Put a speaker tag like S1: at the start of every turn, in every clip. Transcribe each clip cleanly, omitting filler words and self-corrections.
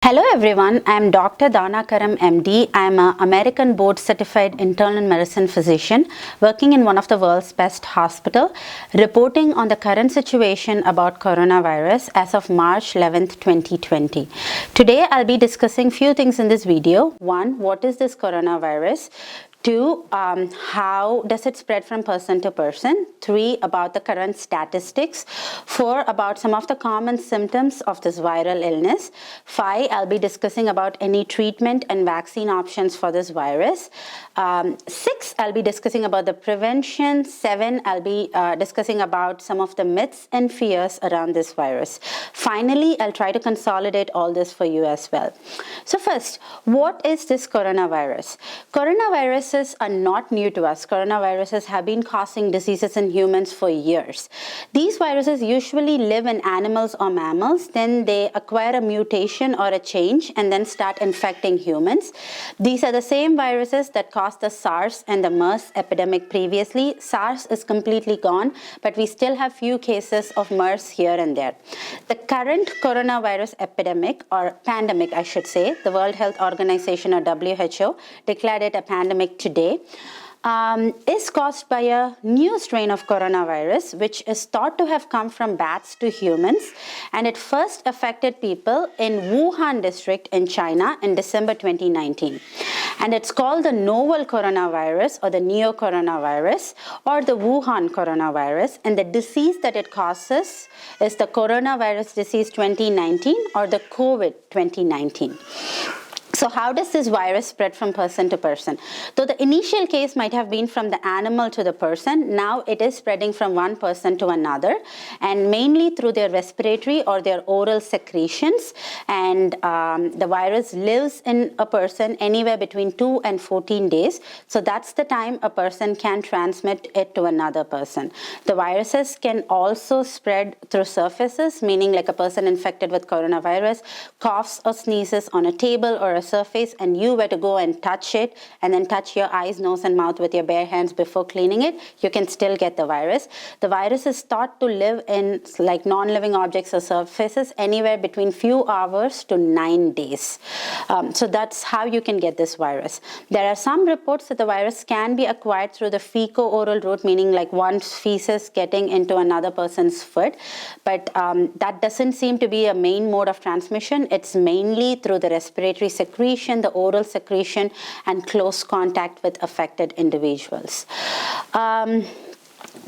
S1: Hello everyone, I am Dr. Dana Karam MD. I am an American board certified internal medicine physician working in one of the world's best hospital, reporting on the current situation about coronavirus as of March 11th, 2020. Today I'll be discussing few things in this video. One, what is this coronavirus? Two, how does it spread from person to person? Three, about the current statistics. Four, about some of the common symptoms of this viral illness. Five, I'll be discussing about any treatment and vaccine options for this virus. Six, I'll be discussing about the prevention. Seven, I'll be discussing about some of the myths and fears around this virus. Finally, I'll try to consolidate all this for you as well. So first, what is this coronavirus? Coronaviruses are not new to us. Coronaviruses have been causing diseases in humans for years. These viruses usually live in animals or mammals, then they acquire a mutation or a change and then start infecting humans. These are the same viruses that caused the SARS and the MERS epidemic previously. SARS is completely gone, but we still have few cases of MERS here and there. The current coronavirus epidemic, or pandemic I should say, the World Health Organization or WHO declared it a pandemic today, is caused by a new strain of coronavirus which is thought to have come from bats to humans, and it first affected people in Wuhan district in China in December 2019. And it's called the novel coronavirus or the neocoronavirus or the Wuhan coronavirus, and the disease that it causes is the coronavirus disease 2019 or the COVID 2019. So how does this virus spread from person to person? Though the initial case might have been from the animal to the person, now it is spreading from one person to another, and mainly through their respiratory or their oral secretions. And the virus lives in a person anywhere between 2 and 14 days. So that's the time a person can transmit it to another person. The viruses can also spread through surfaces, meaning like a person infected with coronavirus coughs or sneezes on a table or a surface, and you were to go and touch it and then touch your eyes, nose and mouth with your bare hands before cleaning it, you can still get the virus. The virus is thought to live in like non-living objects or surfaces anywhere between few hours to 9 days. So that's how you can get this virus. There are some reports that the virus can be acquired through the fecal-oral route, meaning like one feces getting into another person's foot, but that doesn't seem to be a main mode of transmission. It's mainly through the respiratory secretion, the oral secretion, and close contact with affected individuals.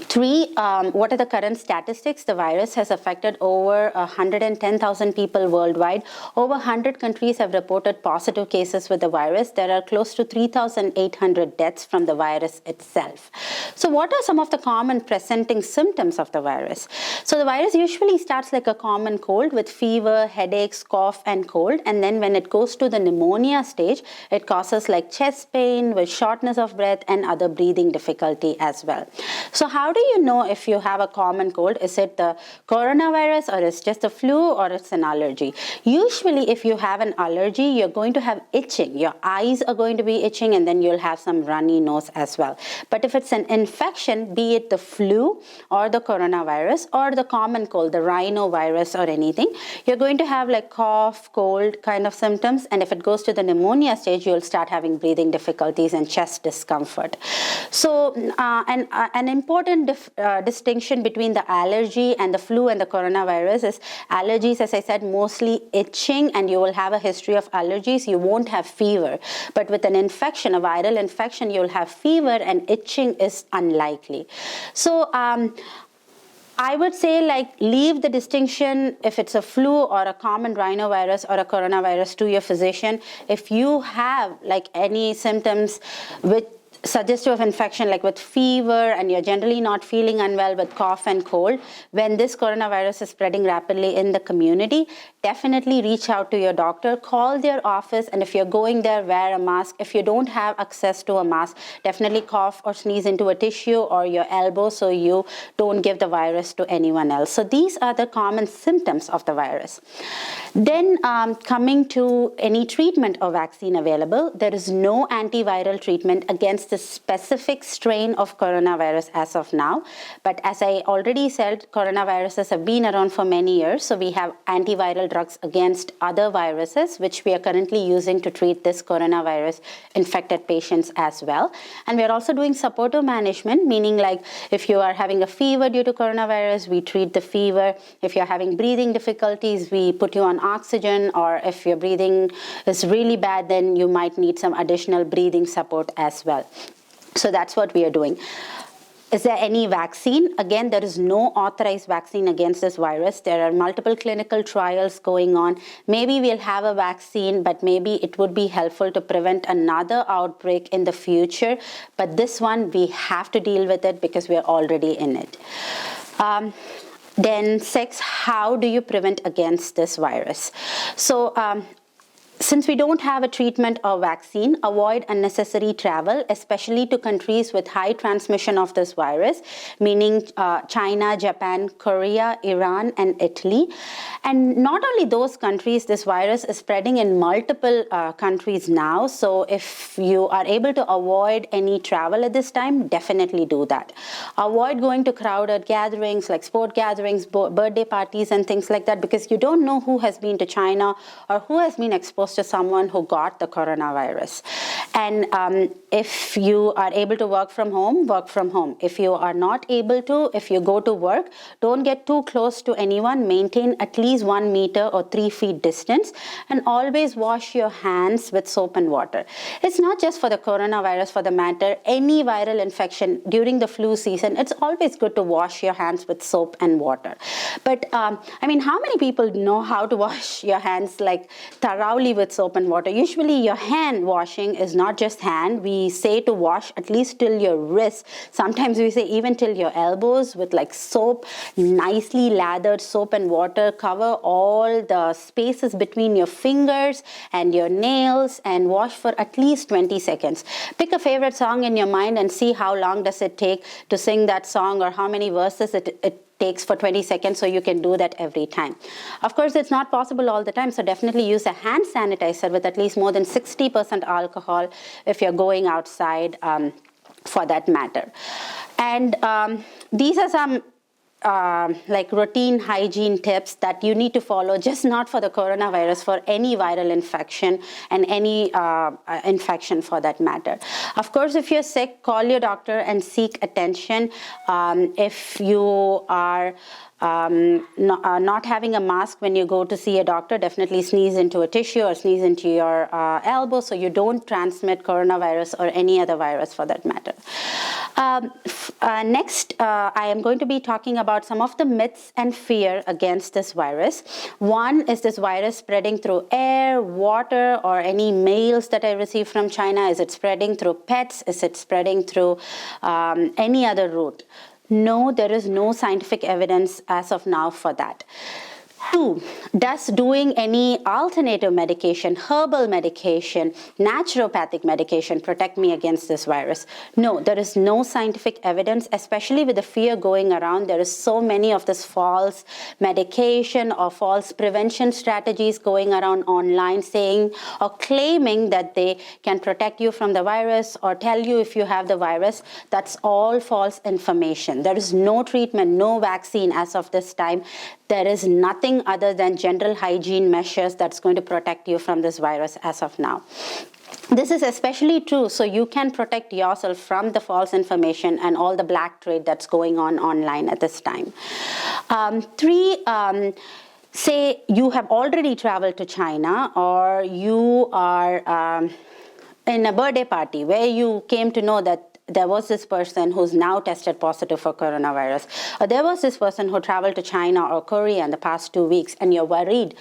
S1: Three, what are the current statistics? The virus has affected over 110,000 people worldwide. Over 100 countries have reported positive cases with the virus. There are close to 3,800 deaths from the virus itself. So what are some of the common presenting symptoms of the virus? So the virus usually starts like a common cold with fever, headaches, cough, and cold. And then when it goes to the pneumonia stage, it causes like chest pain with shortness of breath and other breathing difficulty as well. So how do you know if you have a common cold? Is it the coronavirus, or is it just the flu, or it's an allergy? Usually if you have an allergy, you're going to have itching. Your eyes are going to be itching, and then you'll have some runny nose as well. But if it's an infection, be it the flu or the coronavirus or the common cold, the rhinovirus or anything, you're going to have like cough, cold kind of symptoms. And if it goes to the pneumonia stage, you'll start having breathing difficulties and chest discomfort. So an important distinction between the allergy and the flu and the coronavirus is allergies, as I said, mostly itching, and you will have a history of allergies. You won't have fever. But with an infection, a viral infection, you'll have fever, and itching is unlikely. So I would say like leave the distinction if it's a flu or a common rhinovirus or a coronavirus to your physician. If you have like any symptoms with suggestive of infection, like with fever, and you're generally not feeling unwell with cough and cold, when this coronavirus is spreading rapidly in the community, definitely reach out to your doctor, call their office, and if you're going there, wear a mask. If you don't have access to a mask, definitely cough or sneeze into a tissue or your elbow so you don't give the virus to anyone else. So these are the common symptoms of the virus. Then coming to any treatment or vaccine available, there is no antiviral treatment against the specific strain of coronavirus as of now. But as I already said, coronaviruses have been around for many years. So we have antiviral drugs against other viruses, which we are currently using to treat this coronavirus infected patients as well. And we are also doing supportive management, meaning like if you are having a fever due to coronavirus, we treat the fever. If you're having breathing difficulties, we put you on oxygen, or if your breathing is really bad, then you might need some additional breathing support as well. So that's what we are doing. Is there any vaccine? Again, there is no authorized vaccine against this virus. There are multiple clinical trials going on. Maybe we'll have a vaccine, but maybe it would be helpful to prevent another outbreak in the future. But this one, we have to deal with it because we're already in it. Then 6, how do you prevent against this virus? So, since we don't have a treatment or vaccine, avoid unnecessary travel, especially to countries with high transmission of this virus, meaning China, Japan, Korea, Iran, and Italy. And not only those countries, this virus is spreading in multiple countries now. So if you are able to avoid any travel at this time, definitely do that. Avoid going to crowded gatherings like sport gatherings, birthday parties, and things like that, because you don't know who has been to China or who has been exposed to someone who got the coronavirus. And if you are able to work from home, work from home. If you are not able to, if you go to work, don't get too close to anyone. Maintain at least 1 meter or 3 feet distance, and always wash your hands with soap and water. It's not just for the coronavirus, for the matter, any viral infection during the flu season, it's always good to wash your hands with soap and water. But I mean, how many people know how to wash your hands like thoroughly with soap and water? Usually your hand washing is not just hand. We say to wash at least till your wrist. Sometimes we say even till your elbows with like soap, nicely lathered soap and water. Cover all the spaces between your fingers and your nails and wash for at least 20 seconds. Pick a favorite song in your mind and see how long does it take to sing that song, or how many verses it takes for 20 seconds, so you can do that every time. Of course, it's not possible all the time, so definitely use a hand sanitizer with at least more than 60% alcohol if you're going outside, for that matter. And these are some like routine hygiene tips that you need to follow, just not for the coronavirus, for any viral infection and any infection for that matter. Of course, if you're sick, call your doctor and seek attention. If you are not having a mask when you go to see a doctor, definitely sneeze into a tissue or sneeze into your elbow so you don't transmit coronavirus or any other virus for that matter. Next, I am going to be talking about some of the myths and fear against this virus. One is this virus spreading through air, water, or any mails that I receive from China. Is it spreading through pets? Is it spreading through any other route? No, there is no scientific evidence as of now for that. 2, does doing any alternative medication, herbal medication, naturopathic medication protect me against this virus? No, there is no scientific evidence, especially with the fear going around. There is so many of this false medication or false prevention strategies going around online saying or claiming that they can protect you from the virus or tell you if you have the virus. That's all false information. There is no treatment, no vaccine as of this time. There is nothing other than general hygiene measures that's going to protect you from this virus as of now. This is especially true so you can protect yourself from the false information and all the black trade that's going on online at this time. 3, say you have already traveled to China, or you are in a birthday party where you came to know that there was this person who's now tested positive for coronavirus, or there was this person who traveled to China or Korea in the past 2 weeks, and you're worried.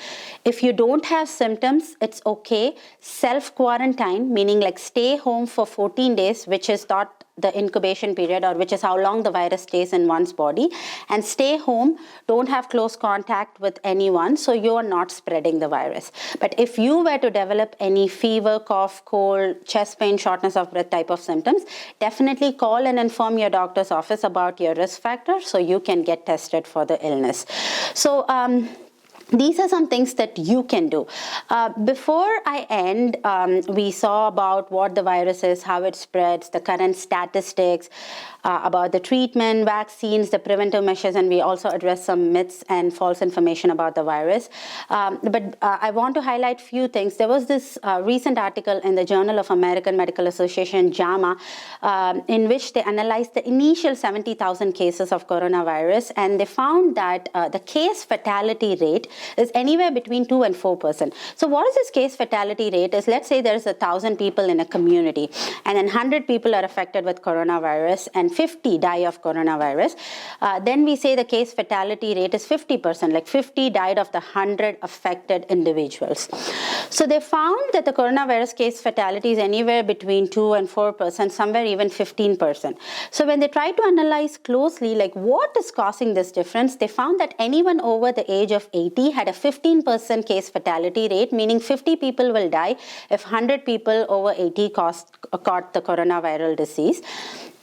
S1: If you don't have symptoms, it's okay. Self-quarantine, meaning like stay home for 14 days, which is thought the incubation period, or which is how long the virus stays in one's body, and stay home. Don't have close contact with anyone, so you are not spreading the virus. But if you were to develop any fever, cough, cold, chest pain, shortness of breath type of symptoms, definitely call and inform your doctor's office about your risk factor so you can get tested for the illness. So these are some things that you can do. Before I end, we saw about what the virus is, how it spreads, the current statistics, about the treatment, vaccines, the preventive measures, and we also addressed some myths and false information about the virus. But I want to highlight few things. There was this recent article in the Journal of American Medical Association, JAMA, in which they analyzed the initial 70,000 cases of coronavirus, and they found that the case fatality rate is anywhere between 2 and 4%. So what is this case fatality rate? Is, let's say there's 1,000 people in a community, and then 100 people are affected with coronavirus, and 50 die of coronavirus. Then we say the case fatality rate is 50%, like 50 died of the 100 affected individuals. So they found that the coronavirus case fatality is anywhere between 2 and 4%, somewhere even 15%. So when they tried to analyze closely, like what is causing this difference, they found that anyone over the age of 80 had a 15% case fatality rate, meaning 50 people will die if 100 people over 80 caught the coronavirus disease.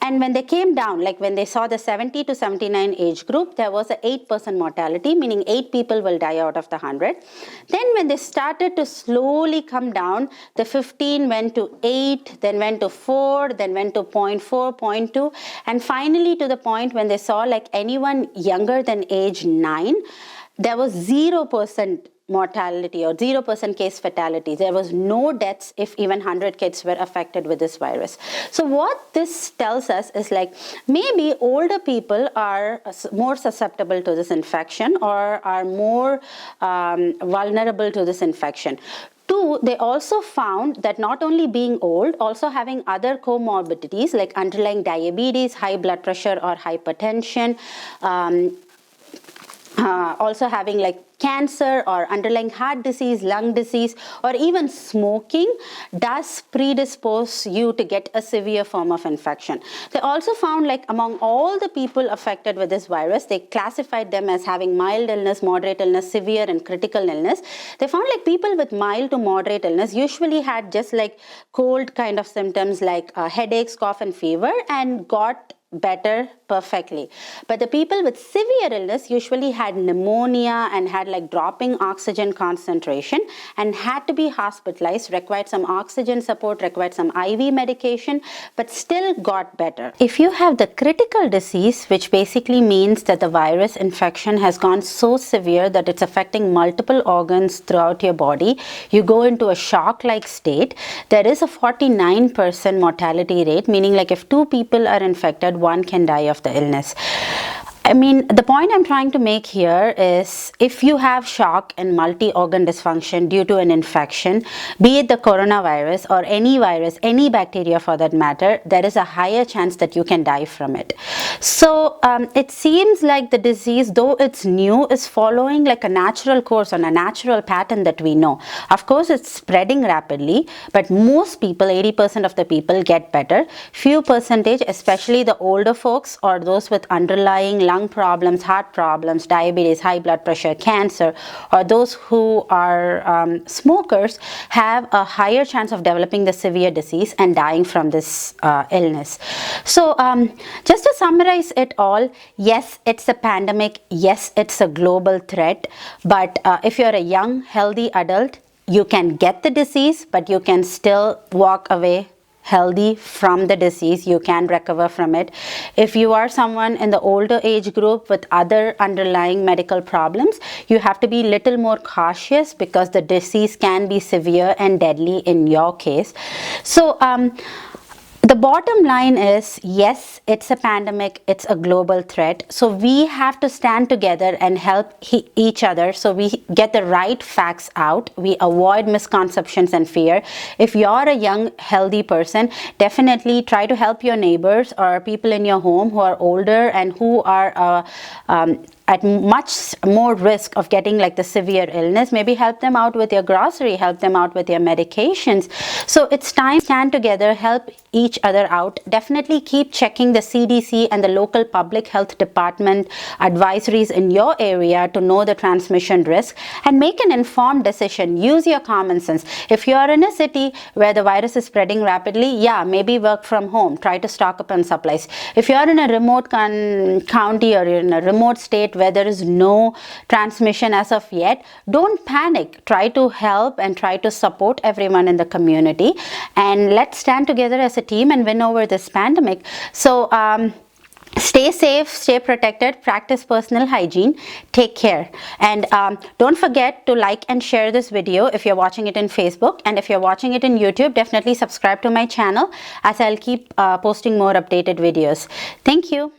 S1: And when they came down, like when they saw the 70 to 79 age group, there was a 8% mortality, meaning 8 people will die out of the 100. Then when they started to slowly come down, the 15 went to 8, then went to 4, then went to 0.4, 0.2, and finally to the point when they saw like anyone younger than age 9, there was 0% mortality or 0% case fatality. There was no deaths if even 100 kids were affected with this virus. So what this tells us is like maybe older people are more susceptible to this infection or are more vulnerable to this infection. Two, they also found that not only being old, also having other comorbidities like underlying diabetes, high blood pressure or hypertension, also having like cancer or underlying heart disease, lung disease, or even smoking does predispose you to get a severe form of infection. They also found like among all the people affected with this virus, they classified them as having mild illness, moderate illness, severe and critical illness. They found like people with mild to moderate illness usually had just like cold kind of symptoms like headaches, cough and fever, and got better perfectly. But the people with severe illness usually had pneumonia and had like dropping oxygen concentration and had to be hospitalized, required some oxygen support, required some IV medication, but still got better. If you have the critical disease, which basically means that the virus infection has gone so severe that it's affecting multiple organs throughout your body, you go into a shock-like state, there is a 49% mortality rate, meaning like if 2 people are infected, 1 can die of the illness. I mean, the point I'm trying to make here is if you have shock and multi-organ dysfunction due to an infection, be it the coronavirus or any virus, any bacteria for that matter, there is a higher chance that you can die from it. So it seems like the disease, though it's new, is following like a natural course on a natural pattern that we know. Of course, it's spreading rapidly, but most people, 80% of the people get better. Few percentage, especially the older folks or those with underlying lung problems, heart problems, diabetes, high blood pressure, cancer, or those who are smokers have a higher chance of developing the severe disease and dying from this illness. So just to summarize it all, yes, it's a pandemic, yes, it's a global threat, but if you're a young, healthy adult, you can get the disease, but you can still walk away healthy from the disease. You can recover from it. If you are someone in the older age group with other underlying medical problems, you have to be a little more cautious because the disease can be severe and deadly in your case. So the bottom line is, yes, it's a pandemic, it's a global threat. So we have to stand together and help each other so we get the right facts out. We avoid misconceptions and fear. If you're a young, healthy person, definitely try to help your neighbors or people in your home who are older and who are at much more risk of getting like the severe illness. Maybe help them out with your grocery, help them out with your medications. So it's time to stand together, help each other out. Definitely keep checking the CDC and the local public health department advisories in your area to know the transmission risk and make an informed decision. Use your common sense. If you are in a city where the virus is spreading rapidly, yeah, maybe work from home. Try to stock up on supplies. If you are in a remote county or in a remote state where there is no transmission as of yet, don't panic. Try to help and try to support everyone in the community, and let's stand together as a team and win over this pandemic. So stay safe, stay protected, practice personal hygiene, take care, and don't forget to like and share this video if you're watching it in Facebook, and if you're watching it in YouTube, definitely subscribe to my channel, as I'll keep posting more updated videos. Thank you.